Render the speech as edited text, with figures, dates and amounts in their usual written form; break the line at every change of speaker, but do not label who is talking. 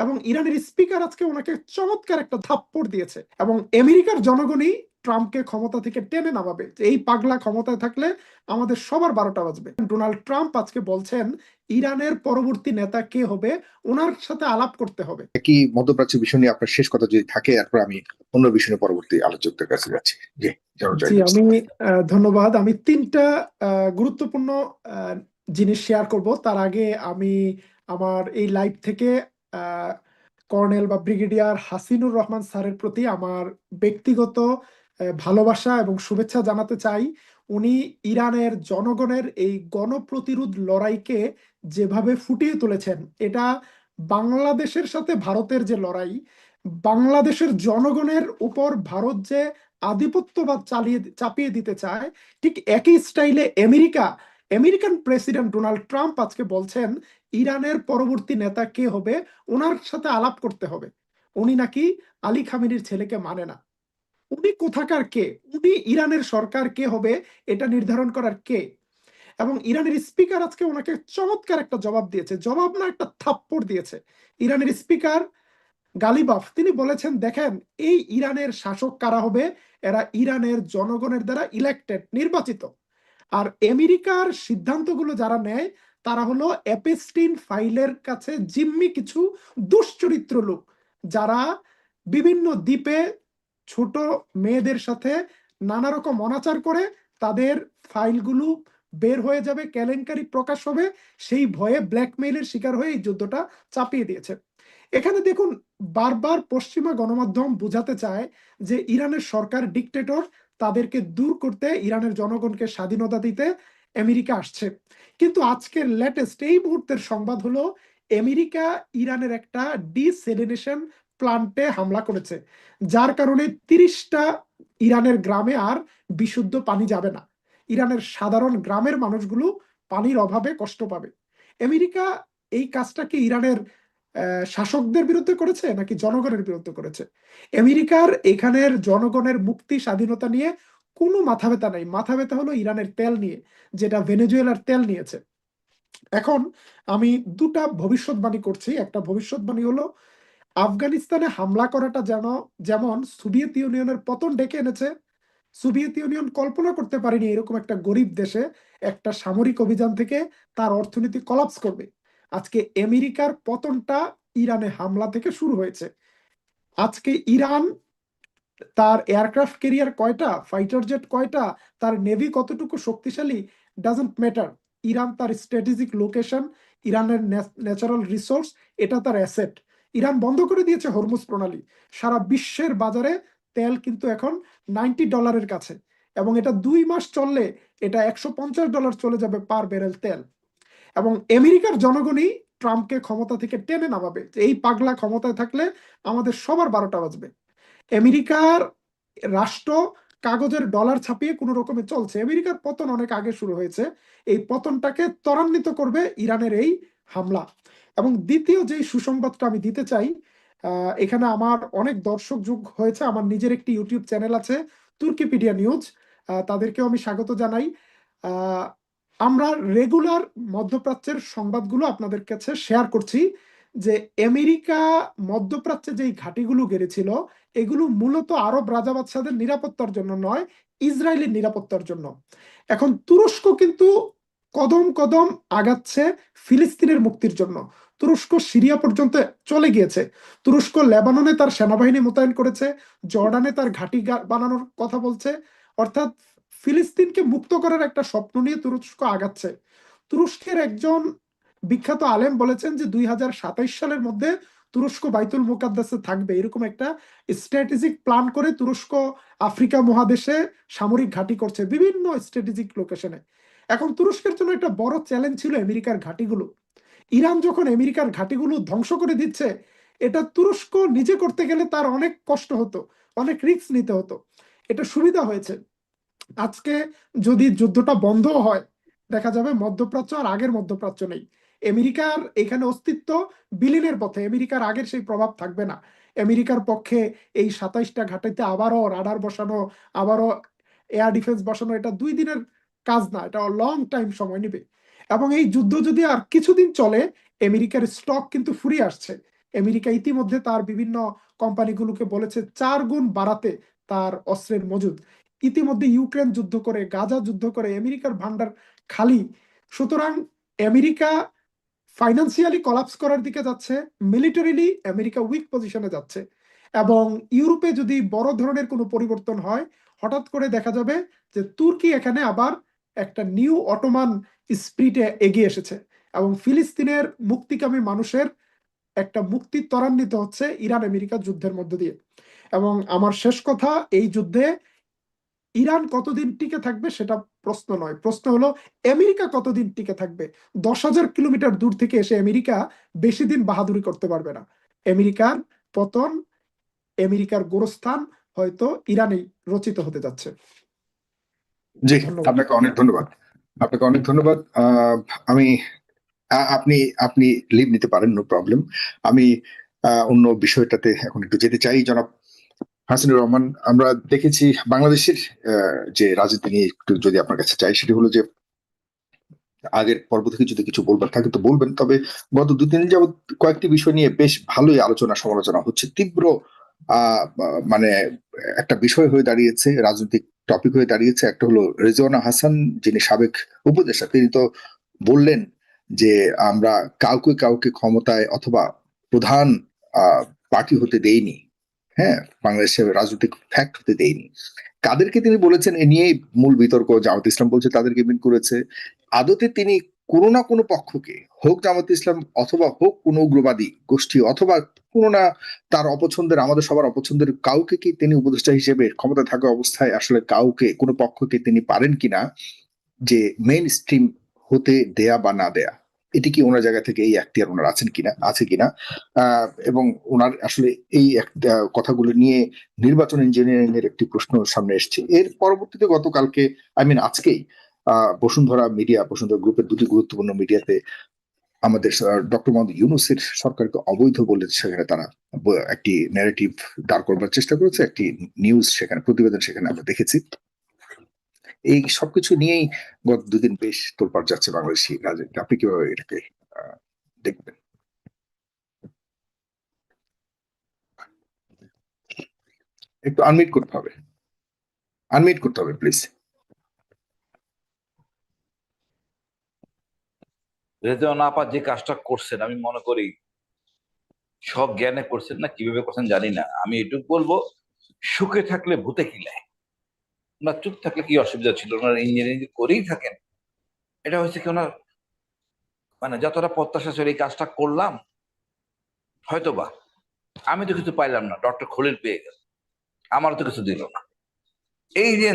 এবং ইরানের স্পিকার আজকে ওনাকে চমৎকার একটা থাপ্পড় দিয়েছে। এবং আমেরিকার জনগণই ট্রাম্পকে ক্ষমতা থেকে টেনে নামাবে, যে এই পাগলা ক্ষমতায় থাকলে আমাদের সবার 12টা বাজবে। ডোনাল্ড ট্রাম্প আজকে বলছেন ইরানের পরবর্তী নেতা কে হবে ওনার সাথে আলাপ করতে হবে।
কি মধ্যপ্রাচ্য বিষয় নিয়ে আপনার শেষ কথা যদি থাকে, এরপর আমি অন্য বিষয় নিয়ে পরবর্তী আলোচকদের কাছে যাচ্ছি। জি,
জি, আমি ধন্যবাদ। আমি তিনটা গুরুত্বপূর্ণ আহ, জিনিস শেয়ার করব। তার আগে আমি আমার এই লাইভ থেকে আহ, কর্নেল বা ব্রিগেডিয়ার হাসিনুর রহমান স্যারের প্রতি আমার ব্যক্তিগত ভালোবাসা এবং শুভেচ্ছা জানাতে চাই। উনি ইরানের জনগণের এই গণপ্রতিরোধ লড়াইকে যেভাবে ফুটিয়ে তুলেছেন, এটা বাংলাদেশের সাথে ভারতের যে লড়াই, বাংলাদেশের জনগণের উপর ভারত যে আধিপত্যবাদ চাপিয়ে দিতে চায়, ঠিক একই স্টাইলে আমেরিকান প্রেসিডেন্ট ডোনাল্ড ট্রাম্প আজকে বলছেন ইরানের পরবর্তী নেতা কে হবে ওনার সাথে আলাপ করতে হবে। উনি নাকি আলী খামেনির ছেলেকে মানে না। উনি কোথাকার কে? উনি ইরানের সরকার কে হবে এটা নির্ধারণ করার কে? এবং ইরানের স্পিকার আজকে ওনাকে চমৎকার একটা জবাব দিয়েছে, জবাব না, একটা থাপ্পড় দিয়েছে। ইরানের স্পিকার গালিবাফ তিনি বলেছেন, দেখেন এই ইরানের শাসক কারা হবে, এরা ইরানের জনগণের দ্বারা ইলেক্টেড, নির্বাচিত। আর আমেরিকার সিদ্ধান্তগুলো যারা নেয় তারা হলো অ্যাপেস্টিন ফাইলের কাছে জিম্মি কিছু দুশ্চরিত্র লোক, যারা বিভিন্ন দ্বীপে ছোট মেয়েদের সাথে নানা রকম অনাচার করে। তাদের ফাইলগুলো বের হয়ে যাবে, কেলেঙ্কারি প্রকাশ হবে, সেই ভয়ে ব্ল্যাকমেইলের শিকার হয়ে এই যুদ্ধটা চাপিয়ে দিয়েছে। এখানে দেখুন, বারবার পশ্চিমা গণমাধ্যম বোঝাতে চায় যে ইরানের সরকার ডিক্টেটর, তাদেরকে দূর করতে, ইরানের জনগণকে স্বাধীনতা দিতে আমেরিকা আসছে। কিন্তু আজকের লেটেস্ট এই মুহূর্তের সংবাদ হলো আমেরিকা ইরানের একটা ডিসেলিনেশন প্লান্টে হামলা করেছে, যার কারণে 30টা ইরানের গ্রামে আর বিশুদ্ধ পানি যাবে না। ইরানের সাধারণ গ্রামের মানুষগুলো পানির অভাবে কষ্ট পাবে। আমেরিকা এই কাজটা কি ইরানের শাসকদের বিরুদ্ধে করেছে নাকি জনগণের বিরুদ্ধে করেছে? আমেরিকার এখানের জনগণের মুক্তি স্বাধীনতা নিয়ে কোনো মাথা ব্যথা নাই। মাথা ব্যথা হলো ইরানের তেল নিয়ে, যেটা ভেনেজুয়েলার তেল নিয়েছে। এখন আমি দুটা ভবিষ্যৎবাণী করছি। একটা ভবিষ্যৎবাণী হলো আফগানিস্তানে হামলা করাটা যেন যেমন সোভিয়েত ইউনিয়নের পতন ডেকে এনেছে। সোভিয়েত ইউনিয়ন কল্পনা করতে পারেনি এরকম একটা গরিব দেশে একটা সামরিক অভিযান থেকে তার অর্থনীতি কলাপস করবে। আজকে আমেরিকার পতনটা ইরানে হামলা থেকে শুরু হয়েছে। আজকে ইরান তার এয়ারক্রাফট ক্যারিয়ার কয়টা, ফাইটার জেট কয়টা, তার নেভি কতটুকু শক্তিশালী, ডাজন্ট ম্যাটার। ইরান তার স্ট্র্যাটেজিক লোকেশন, ইরানের ন্যাচারাল রিসোর্স, এটা তার অ্যাসেট। ইরান বন্ধ করে দিয়েছে হরমুজ প্রণালী। সারা বিশ্বের বাজারে তেল কিন্তু এখন $90 কাছে, এবং এটা 2 মাস চললে এটা $150 চলে যাবে পার ব্যারেল তেল। এবং আমেরিকার জনগণই ট্রাম্পকে ক্ষমতা থেকে টেনে নামাবে, যে এই পাগলা ক্ষমতায় থাকলে আমাদের সবার 12টা বাজবে। আমেরিকার রাষ্ট্র কাগজের ডলার ছাপিয়ে কোনো রকমে চলছে। আমেরিকার পতন অনেক আগে শুরু হয়েছে, এই পতনটাকে ত্বরান্বিত করবে ইরানের এই হামলা। এবং দ্বিতীয় যে সুসংবাদটা আমি দিতে চাই, এখানে আমার অনেক দর্শক যোগ হয়েছে। আমার নিজের একটি ইউটিউব চ্যানেল আছে, তুর্কিপিডিয়া নিউজ, তাদেরকেও আমি স্বাগত জানাই। আহ, আমরা রেগুলার মধ্যপ্রাচ্যের সংবাদগুলো আপনাদের কাছে শেয়ার করছি, যে আমেরিকা মধ্যপ্রাচ্যে যেই ঘাঁটিগুলো গেড়েছিল এগুলো মূলত আরব রাজা বাদশাদের নিরাপত্তার জন্য নয়, ইসরায়েলের নিরাপত্তার জন্য। এখন তুরস্ক কিন্তু কদম কদম আগাচ্ছে ফিলিস্তিনের মুক্তির জন্য। তুরস্ক সিরিয়া পর্যন্ত চলে গিয়েছে। তুরস্ক লেবাননে তার সেনাবাহিনী মোতায়েন করেছে, জর্ডানে তার ঘাঁটি বানানোর কথা বলছে। অর্থাৎ ফিলিস্তিনকে মুক্ত করার একটা স্বপ্ন নিয়ে তুরস্ক আগাচ্ছে। তুরস্কের একজন বিখ্যাত আলেম বলেছেন যে 2027 সালের মধ্যে তুরস্ক বাইতুল মুকাদ্দাসে থাকবে, এরকম একটা স্ট্র্যাটেজিক প্ল্যান করে তুরস্ক আফ্রিকা মহাদেশে সামরিক ঘাঁটি করছে বিভিন্ন স্ট্র্যাটেজিক লোকেশনে। এখন তুরস্কের জন্য একটা বড় চ্যালেঞ্জ ছিল আমেরিকার ঘাঁটিগুলো। ইরান যখন আমেরিকার ঘাঁটিগুলো ধ্বংস করে দিচ্ছে, এটা তুরস্ক নিজে করতে গেলে তার অনেক কষ্ট হতো, অনেক রিস্ক নিতে হতো। এটা সুবিধা হয়েছে। আজকে যদি যুদ্ধটা বন্ধ হয়, দেখা যাবে মধ্যপ্রাচ্য আর আগের মধ্যপ্রাচ্য নেই। আমেরিকার এখানে অস্তিত্ব বিলীনের পথে, আমেরিকার আগের সেই প্রভাব থাকবে না। আমেরিকার পক্ষে এই 27টা ঘাঁটিতে আবারও রাডার বসানো, আবারও এয়ার ডিফেন্স বসানো, এটা 2 দিনের কাজ না, এটা লং টাইম সময় নেবে। এবং এই যুদ্ধ যদি আর কিছুদিন চলে, আমেরিকার স্টক কিন্তু ফুরিয়ে আসছে। আমেরিকা ইতিমধ্যে তার বিভিন্ন কোম্পানিগুলোকে বলেছে 4 গুণ বাড়াতে তার অস্ত্রের মজুদ। ইতিমধ্যে ইউক্রেন যুদ্ধ করে, গাজা যুদ্ধ করে, আমেরিকার ভান্ডার খালি। সুতরাং আমেরিকা ফাইন্যান্সিয়ালি কলাপস করার দিকে যাচ্ছে, মিলিটারিলি আমেরিকা উইক পজিশনে যাচ্ছে। এবং ইউরোপে যদি বড় ধরনের কোনো পরিবর্তন হয়, হঠাৎ করে দেখা যাবে যে তুর্কি এখানে আবার একটা নিউ অটোমান স্পিরিটে এগিয়ে এসেছে, এবং ফিলিস্তিনের মুক্তিকামী মানুষের একটা মুক্তি ত্বরান্বিত হচ্ছে ইরান আমেরিকা যুদ্ধের মধ্য দিয়ে। এবং আমার শেষ কথা, এই যুদ্ধে ইরান কতদিন টিকে থাকবে সেটা প্রশ্ন নয়, প্রশ্ন হলো আমেরিকা কতদিন টিকে থাকবে। 10,000 কিলোমিটার দূর থেকে এসে আমেরিকা বেশি দিন বাহাদুরি করতে পারবে না। আমেরিকার পতন, আমেরিকার গোরস্থান হয়তো ইরানেই রচিত হতে যাচ্ছে।
জি,
ধন্যবাদ।
আপনাকে অনেক ধন্যবাদ। আপনাকে অনেক ধন্যবাদ। আমি আপনি আপনি লিভ নিতে পারেন, নো প্রবলেম। আমি অন্য বিষয়টাতে এখন একটু যেতে চাই। জনাব হাসিনুর রহমান, আমরা দেখেছি বাংলাদেশের যে রাজনীতি নিয়ে একটু যদি আপনার কাছে চাই, সেটি হলো যে আগের পর্ব থেকে যদি কিছু বলবার থাকে তো বলবেন, তবে গত 2-3 দিন যাবত কয়েকটি বিষয় নিয়ে বেশ ভালোই আলোচনা সমালোচনা হচ্ছে, তীব্র মানে একটা বিষয় হয়ে দাঁড়িয়েছে, রাজনৈতিক টপিক হয়ে দাঁড়িয়েছে। একটা হলো রেজওয়ানা হাসান, যিনি সাবেক উপদেষ্টা, তিনি তো বললেন যে আমরা কাউকে কাউকে ক্ষমতায় অথবা প্রধান পার্টি হতে দেইনি, হ্যাঁ, বাংলাদেশের রাজনৈতিক ফ্যাক্ট হতে দেইনি। কাদেরকে তিনি বলেছেন এ নিয়েই মূল বিতর্ক। জামাত ইসলাম বলছে তাদেরকে মিন করেছে। আদতে তিনি কোনো না কোনো পক্ষকে, হোক জামাত ইসলাম অথবা হোক কোনো উগ্রবাদী গোষ্ঠী অথবা কোনো না তার অপছন্দের, আমাদের সবার অপছন্দের কাউকে কি তিনি উপদেষ্টা হিসেবে ক্ষমতা থাকা অবস্থায় আসলে কাউকে, কোনো পক্ষকে তিনি পারেন কিনা যে মেইন স্ট্রিম হতে দেয়া বা না দেয়া? এটি কি ওনার জায়গা থেকে এই এখতিয়ার ওনার আছে কিনা? এবং ওনার আসলে এই কথাগুলো নিয়ে নির্বাচন ইঞ্জিনিয়ারিং এর একটি প্রশ্ন সামনে এসেছে। এর পরবর্তীতে গতকালকে, আজকেই বসুন্ধরা গ্রুপের দুটি গুরুত্বপূর্ণ মিডিয়াতে আমাদের ডক্টর মোহাম্মদ ইউনূসের সরকারকে অবৈধ বলে সেখানে তারা একটি ন্যারেটিভ দাঁড় করবার চেষ্টা করেছে, একটি নিউজ সেখানে, প্রতিবেদন সেখানে আমরা দেখেছি। এই সবকিছু নিয়েই গত 2 দিন বেশ তোলপাড় যাচ্ছে বাংলাদেশি রাজনীতি। আপনি কিভাবে এটাকে দেখবেন? একটু আনমিউট করতে হবে প্লিজ।
রেজওয়ানা আপা যে কাজটা করছেন, আমি মনে করি সব জ্ঞানে করছেন না, কিভাবে করছেন জানি না। আমি এটুকু বলবো, সুখে থাকলে ভূতে কিলায়। ওনার চুপ থাকলে কি অসুবিধা ছিল? ওনার ইঞ্জিনিয়ারিং করেই থাকেন। এটা হচ্ছে কি, ওনার মানে যতটা প্রত্যাশা ছিল এই কাজটা করলাম, হয়তোবা আমি তো কিছু পাইলাম না, ডক্টর খলিল পেয়ে গেল, আমারও তো কিছু দিল না। এই যে